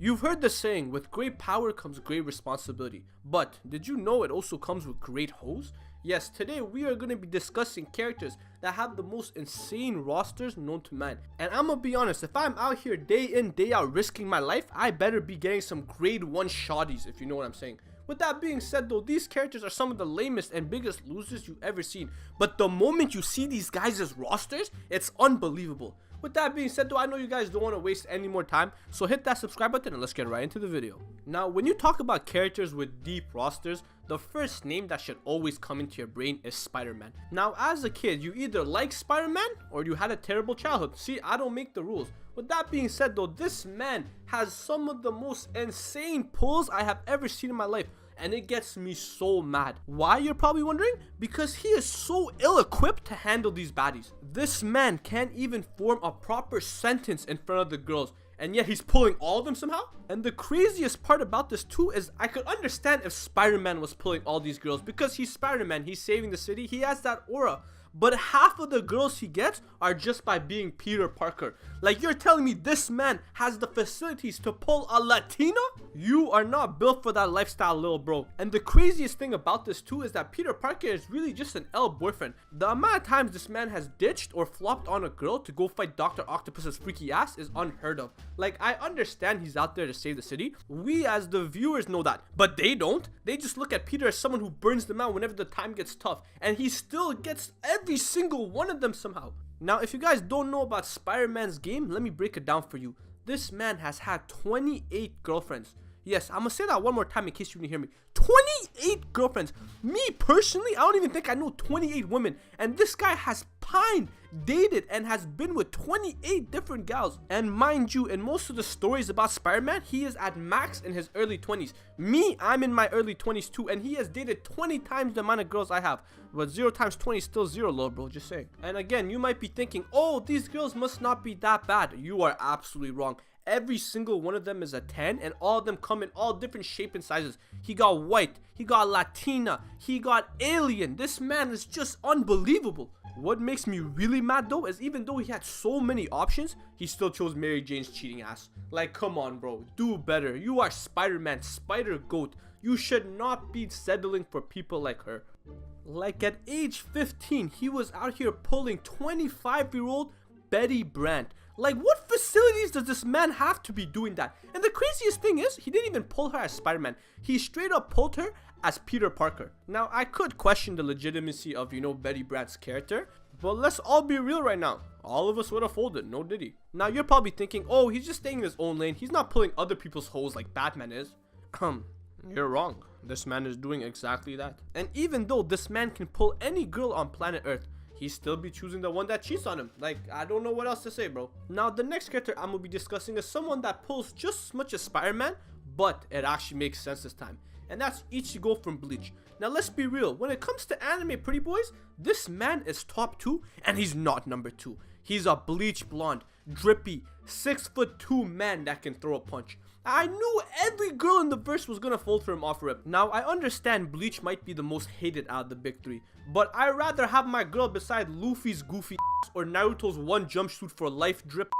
You've heard the saying, with great power comes great responsibility. But did you know it also comes with great hoes? Yes, today we are going to be discussing characters that have the most insane rosters known to man. And I'm going to be honest, if I'm out here day in, day out risking my life, I better be getting some grade 1 shotties, if you know what I'm saying. With that being said though, these characters are some of the lamest and biggest losers you've ever seen. But the moment you see these guys' rosters, it's unbelievable. With that being said though, I know you guys don't want to waste any more time, so hit that subscribe button and let's get right into the video. Now, when you talk about characters with deep rosters, the first name that should always come into your brain is Spider-Man. Now, as a kid, you either like Spider-Man or you had a terrible childhood. See, I don't make the rules. With that being said though, this man has some of the most insane pulls I have ever seen in my life. And it gets me so mad. Why, you're probably wondering? Because he is so ill-equipped to handle these baddies. This man can't even form a proper sentence in front of the girls, and yet he's pulling all of them somehow. And the craziest part about this too is I could understand if Spider-Man was pulling all these girls, because he's Spider-Man, he's saving the city, he has that aura. But half of the girls he gets are just by being Peter Parker. Like, you're telling me this man has the facilities to pull a Latina? You are not built for that lifestyle, little bro. And the craziest thing about this too is that Peter Parker is really just an L boyfriend. The amount of times this man has ditched or flopped on a girl to go fight Dr. Octopus's freaky ass is unheard of. Like, I understand he's out there to save the city. We as the viewers know that, but they don't. They just look at Peter as someone who burns them out whenever the time gets tough, and he still gets every single one of them somehow. Now, if you guys don't know about Spider-Man's game, let me break it down for you. This man has had 28 girlfriends. Yes, I'm gonna say that one more time in case you didn't hear me. 28 girlfriends. Me personally, I don't even think I know 28 women. And this guy has pined, dated, and has been with 28 different gals. And mind you, in most of the stories about Spider-Man, he is at max in his early 20s. Me, I'm in my early 20s too, and he has dated 20 times the amount of girls I have. But 0 times 20 is still 0, little bro, just saying. And again, you might be thinking, oh, these girls must not be that bad. You are absolutely wrong. Every single one of them is a 10, and all of them come in all different shapes and sizes. He got white, he got Latina, he got alien. This man is just unbelievable. What makes me really mad though is even though he had so many options, he still chose Mary Jane's cheating ass. Like, come on bro, do better. You are Spider-Man, Spider Goat. You should not be settling for people like her. Like, at age 15, he was out here pulling 25-year-old Betty Brant. Like, what facilities does this man have to be doing that? And the craziest thing is, he didn't even pull her as Spider-Man. He straight up pulled her as Peter Parker. Now, I could question the legitimacy of, Betty Brant's character, but let's all be real right now. All of us would have folded, no diddy. Now, you're probably thinking, oh, he's just staying in his own lane. He's not pulling other people's hoes like Batman is. You're wrong. This man is doing exactly that. And even though this man can pull any girl on planet Earth, he still be choosing the one that cheats on him. Like, I don't know what else to say, bro. Now, the next character I'm gonna be discussing is someone that pulls just as much as Spider-Man, but it actually makes sense this time. And that's Ichigo from Bleach. Now, let's be real. When it comes to anime pretty boys, this man is top 2, and he's not number 2. He's a bleach blonde, drippy, 6'2" man that can throw a punch. I knew every girl in the verse was gonna fold for him off rip. Now, I understand Bleach might be the most hated out of the big 3, but I'd rather have my girl beside Luffy's goofy or Naruto's one jumpsuit for life drip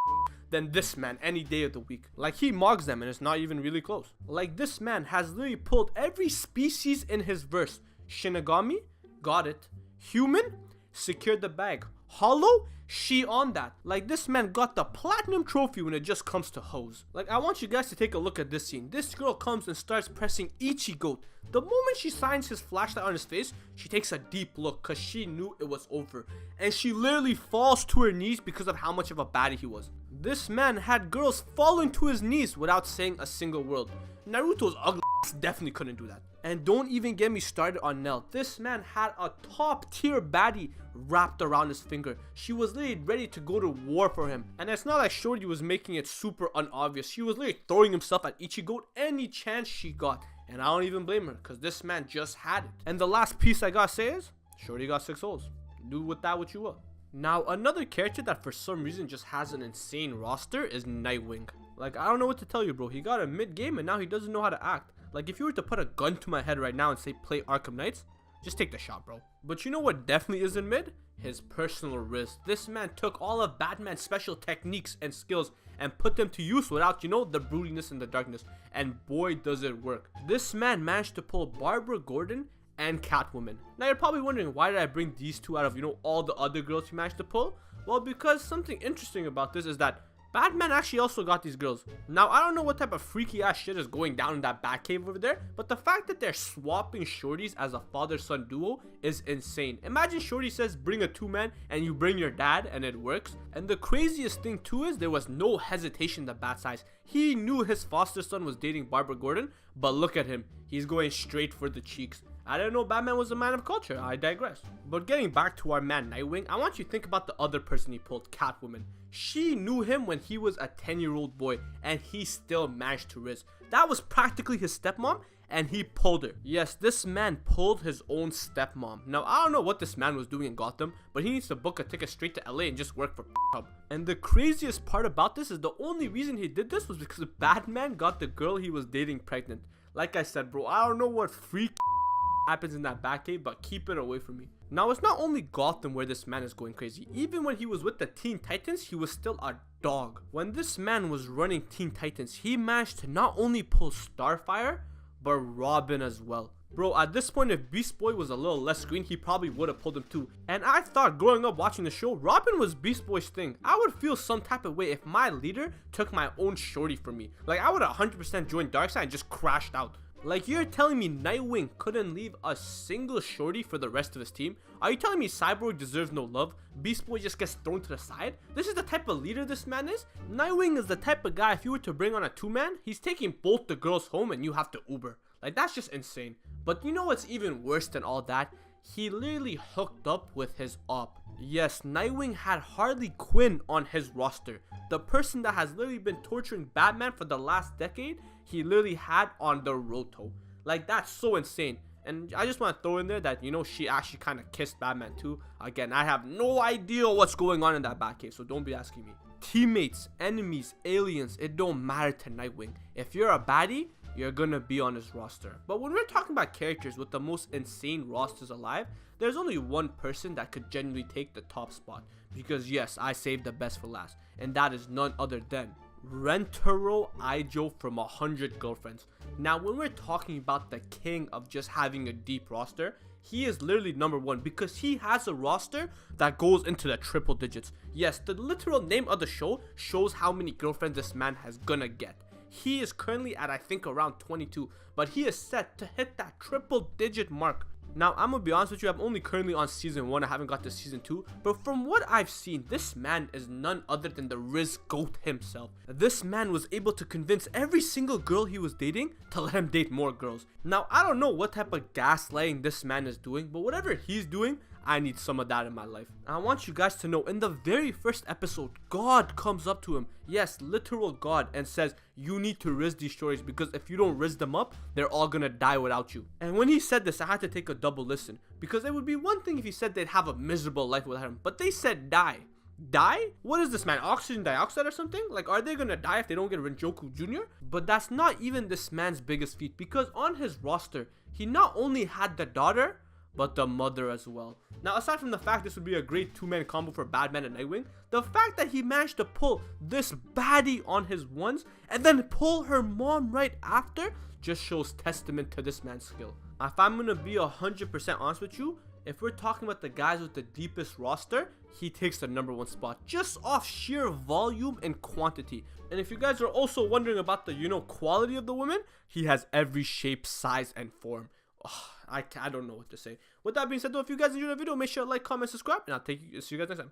than this man any day of the week. Like, he mogs them and it's not even really close. Like, this man has literally pulled every species in his verse. Shinigami, got it. Human, secured the bag. Hollow, she on that. Like, this man got the platinum trophy when it just comes to hoes. Like, I want you guys to take a look at this scene. This girl comes and starts pressing Ichigo. The moment she signs his flashlight on his face, she takes a deep look because she knew it was over. And she literally falls to her knees because of how much of a baddie he was. This man had girls falling to his knees without saying a single word. Naruto's ugly ass definitely couldn't do that. And don't even get me started on Nell. This man had a top tier baddie wrapped around his finger. She was literally ready to go to war for him. And it's not like Shorty was making it super unobvious. She was literally throwing himself at Ichigo any chance she got. And I don't even blame her, because this man just had it. And the last piece I gotta say is, Shorty got 6 holes. Do with that what you will. Now, another character that for some reason just has an insane roster is Nightwing. Like, I don't know what to tell you, bro. He got a mid-game and now he doesn't know how to act. Like, if you were to put a gun to my head right now and say play Arkham Knights, Just take the shot, bro. But you know what definitely isn't mid? His personal RIZZ. This man took all of Batman's special techniques and skills and put them to use without, the broodiness and the darkness. And boy, does it work. This man managed to pull Barbara Gordon and Catwoman. Now you're probably wondering, why did I bring these two out of, all the other girls he managed to pull? Well, because something interesting about this is that Batman actually also got these girls. Now, I don't know what type of freaky ass shit is going down in that Batcave over there, but the fact that they're swapping shorties as a father-son duo is insane. Imagine Shorty says bring a two-man and you bring your dad and it works. And the craziest thing too is there was no hesitation to Bat's eyes. He knew his foster son was dating Barbara Gordon, but look at him. He's going straight for the cheeks. I didn't know Batman was a man of culture. I digress. But getting back to our man Nightwing, I want you to think about the other person he pulled, Catwoman. She knew him when he was a 10-year-old boy and he still managed to RIZZ. That was practically his stepmom and he pulled her. Yes, this man pulled his own stepmom. Now, I don't know what this man was doing in Gotham, but he needs to book a ticket straight to LA and just work for Hub. And the craziest part about this is the only reason he did this was because Batman got the girl he was dating pregnant. Like I said, bro, I don't know what freak happens in that Batcave, but keep it away from me. Now, it's not only Gotham where this man is going crazy. Even when he was with the Teen Titans, he was still a dog. When this man was running Teen Titans, he managed to not only pull Starfire, but Robin as well. Bro, at this point, if Beast Boy was a little less green, he probably would have pulled him too. And I thought growing up watching the show, Robin was Beast Boy's thing. I would feel some type of way if my leader took my own shorty from me. Like, I would have 100% joined Darkseid and just crashed out. Like, you're telling me Nightwing couldn't leave a single shorty for the rest of his team? Are you telling me Cyborg deserves no love? Beast Boy just gets thrown to the side? This is the type of leader this man is? Nightwing is the type of guy, if you were to bring on a two-man, he's taking both the girls home and you have to Uber. Like, that's just insane. But you know what's even worse than all that? He literally hooked up with his op. Yes, Nightwing had Harley Quinn on his roster. The person that has literally been torturing Batman for the last decade, he literally had on the Roto. Like, that's so insane. And I just want to throw in there that, she actually kind of kissed Batman too. Again, I have no idea what's going on in that Batcave, so don't be asking me. Teammates, enemies, aliens, it don't matter to Nightwing. If you're a baddie, you're gonna be on his roster. But when we're talking about characters with the most insane rosters alive, there's only one person that could genuinely take the top spot. Because yes, I saved the best for last. And that is none other than Rentaro Ijo from 100 Girlfriends. Now, when we're talking about the king of just having a deep roster, he is literally number one because he has a roster that goes into the triple digits. Yes, the literal name of the show shows how many girlfriends this man has gonna get. He is currently at, I think, around 22, but he is set to hit that triple digit mark. Now, I'm gonna be honest with you, I'm only currently on season 1, I haven't got to season 2, but from what I've seen, this man is none other than the RIZZ GOAT himself. This man was able to convince every single girl he was dating to let him date more girls. Now, I don't know what type of gaslighting this man is doing, but whatever he's doing, I need some of that in my life. And I want you guys to know, in the very first episode, God comes up to him, yes, literal God, and says, you need to RIZZ these stories because if you don't RIZZ them up, they're all gonna die without you. And when he said this, I had to take a double listen because it would be one thing if he said they'd have a miserable life without him, but they said die. Die? What is this, man? Oxygen dioxide or something? Like, are they gonna die if they don't get Renjoku Jr.? But that's not even this man's biggest feat because on his roster, he not only had the daughter, but the mother as well. Now, aside from the fact this would be a great two-man combo for Batman and Nightwing, the fact that he managed to pull this baddie on his ones and then pull her mom right after just shows testament to this man's skill. If I'm gonna be 100% honest with you, if we're talking about the guys with the deepest roster, he takes the number 1 spot just off sheer volume and quantity. And if you guys are also wondering about the, quality of the woman, he has every shape, size, and form. I don't know what to say. With that being said though, if you guys enjoyed the video, make sure to like, comment, subscribe, and I'll see you guys next time.